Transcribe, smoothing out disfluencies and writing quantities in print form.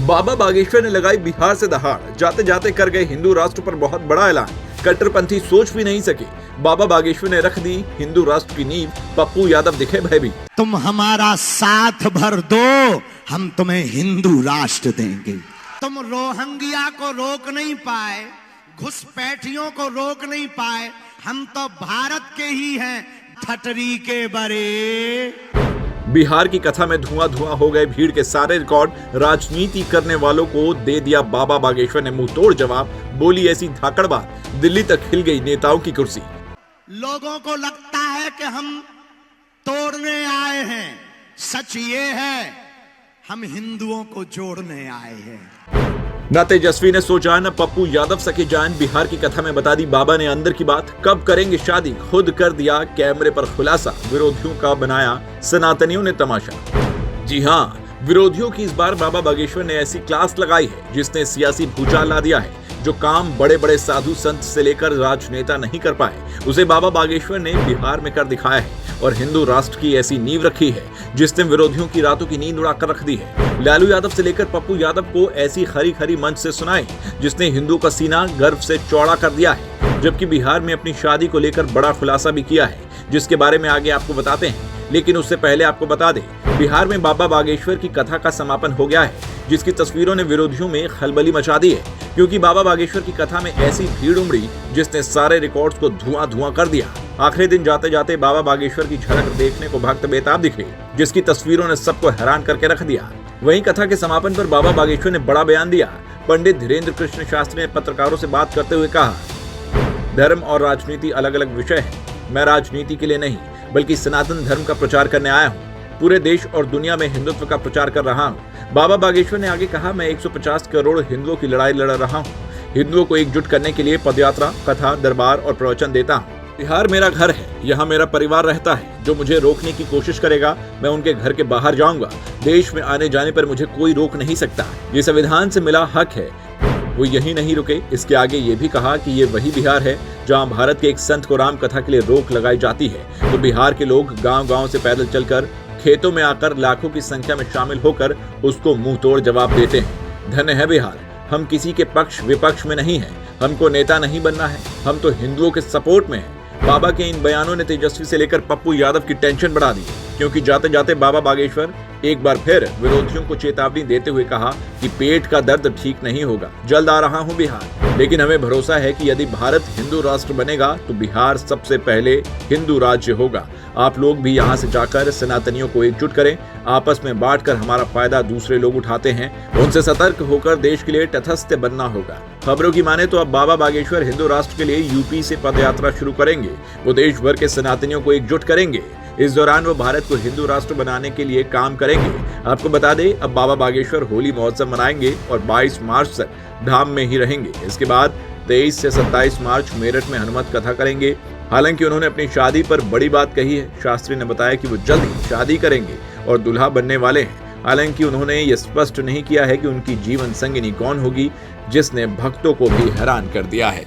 बाबा बागेश्वर ने लगाई बिहार से दहाड़, जाते जाते कर गए हिंदू राष्ट्र पर बहुत बड़ा ऐलान। कट्टरपंथी सोच भी नहीं सके, बाबा बागेश्वर ने रख दी हिंदू राष्ट्र की नींव। पप्पू यादव दिखे भयभीत। तुम हमारा साथ भर दो, हम तुम्हें हिंदू राष्ट्र देंगे। तुम रोहिंग्या को रोक नहीं पाए, घुसपैठियों को रोक नहीं पाए, हम तो भारत के ही हैं, ठटरी के बड़े। बिहार की कथा में धुआं धुआं हो गए भीड़ के सारे रिकॉर्ड। राजनीति करने वालों को दे दिया बाबा बागेश्वर ने मुंह तोड़ जवाब। बोली ऐसी धाकड़बात, दिल्ली तक हिल गई नेताओं की कुर्सी। लोगों को लगता है कि हम तोड़ने आए हैं, सच ये है हम हिंदुओं को जोड़ने आए हैं। न तेजस्वी ने सो जान, न पप्पू यादव सके जान। बिहार की कथा में बता दी बाबा ने अंदर की बात। कब करेंगे शादी, खुद कर दिया कैमरे पर खुलासा। विरोधियों का बनाया सनातनियों ने तमाशा। जी हाँ, विरोधियों की इस बार बाबा बागेश्वर ने ऐसी क्लास लगाई है जिसने सियासी भूचाल ला दिया है। जो काम बड़े बड़े साधु संत से लेकर राजनेता नहीं कर पाए, उसे बाबा बागेश्वर ने बिहार में कर दिखाया है। और हिंदू राष्ट्र की ऐसी नींव रखी है जिसने विरोधियों की रातों की नींद उड़ाकर रख दी है। लालू यादव से लेकर पप्पू यादव को ऐसी खरी खरी मंच से सुनाई जिसने हिंदू का सीना गर्व से चौड़ा कर दिया है। जबकि बिहार में अपनी शादी को लेकर बड़ा खुलासा भी किया है, जिसके बारे में आगे आपको बताते हैं। लेकिन उससे पहले आपको बता दें, बिहार में बाबा बागेश्वर की कथा का समापन हो गया है, जिसकी तस्वीरों ने विरोधियों में खलबली मचा दी है। क्योंकि बाबा बागेश्वर की कथा में ऐसी भीड़ उमड़ी जिसने सारे रिकॉर्ड्स को धुआं धुआं कर दिया। आखिरी दिन जाते जाते बाबा बागेश्वर की झलक देखने को भक्त बेताब दिखे, जिसकी तस्वीरों ने सबको हैरान करके रख दिया। वहीं कथा के समापन पर बाबा बागेश्वर ने बड़ा बयान दिया। पंडित धीरेन्द्र कृष्ण शास्त्री ने पत्रकारों से बात करते हुए कहा, धर्म और राजनीति अलग अलग विषय है। मैं राजनीति के लिए नहीं, बल्कि सनातन धर्म का प्रचार करने आया हूँ। पूरे देश और दुनिया में हिंदुत्व का प्रचार कर रहा हूँ। बाबा बागेश्वर ने आगे कहा, मैं 150 करोड़ हिंदुओं की लड़ाई लड़ रहा हूँ। हिंदुओं को एकजुट करने के लिए पदयात्रा, कथा, दरबार और प्रवचन देता हूँ। बिहार मेरा घर है, यहाँ मेरा परिवार रहता है। जो मुझे रोकने की कोशिश करेगा, मैं उनके घर के बाहर जाऊंगा। देश में आने जाने पर मुझे कोई रोक नहीं सकता। ये संविधान से मिला हक है। वो यही नहीं रुके, इसके आगे ये भी कहा कि ये वही बिहार है जहाँ भारत के एक संत को राम कथा के लिए रोक लगाई जाती है। तो बिहार के लोग गाँव-गाँव से पैदल चलकर खेतों में आकर लाखों की संख्या में शामिल होकर उसको मुंह तोड़ जवाब देते हैं। धन्य है बिहार। हम किसी के पक्ष विपक्ष में नहीं है, हमको नेता नहीं बनना है, हम तो हिंदुओं के सपोर्ट में हैं। बाबा के इन बयानों ने तेजस्वी से लेकर पप्पू यादव की टेंशन बढ़ा दी, क्योंकि जाते जाते बाबा बागेश्वर एक बार फिर विरोधियों को चेतावनी देते हुए कहा कि पेट का दर्द ठीक नहीं होगा, जल्द आ रहा हूं बिहार। लेकिन हमें भरोसा है कि यदि भारत हिंदू राष्ट्र बनेगा तो बिहार सबसे पहले हिंदू राज्य होगा। आप लोग भी यहाँ से जाकर सनातनियों को एकजुट करें। आपस में बांटकर हमारा फायदा दूसरे लोग उठाते हैं, उनसे सतर्क होकर देश के लिए तटस्थ बनना होगा। खबरों की माने तो अब बाबा बागेश्वर हिंदू राष्ट्र के लिए यूपी से पदयात्रा शुरू करेंगे। वो देश भर के सनातनियों को एकजुट करेंगे। इस दौरान वो भारत को हिंदू राष्ट्र बनाने के लिए काम करेंगे। आपको बता दें, अब बाबा बागेश्वर होली महोत्सव मनाएंगे और 22 मार्च तक धाम में ही रहेंगे। इसके बाद 23 से 27 मार्च मेरठ में हनुमत कथा करेंगे। हालांकि उन्होंने अपनी शादी पर बड़ी बात कही है। शास्त्री ने बताया कि वो जल्द ही शादी करेंगे और दुल्हा बनने वाले हैं। हालांकि उन्होंने ये स्पष्ट नहीं किया है कि उनकी जीवन संगिनी कौन होगी, जिसने भक्तों को भी हैरान कर दिया है।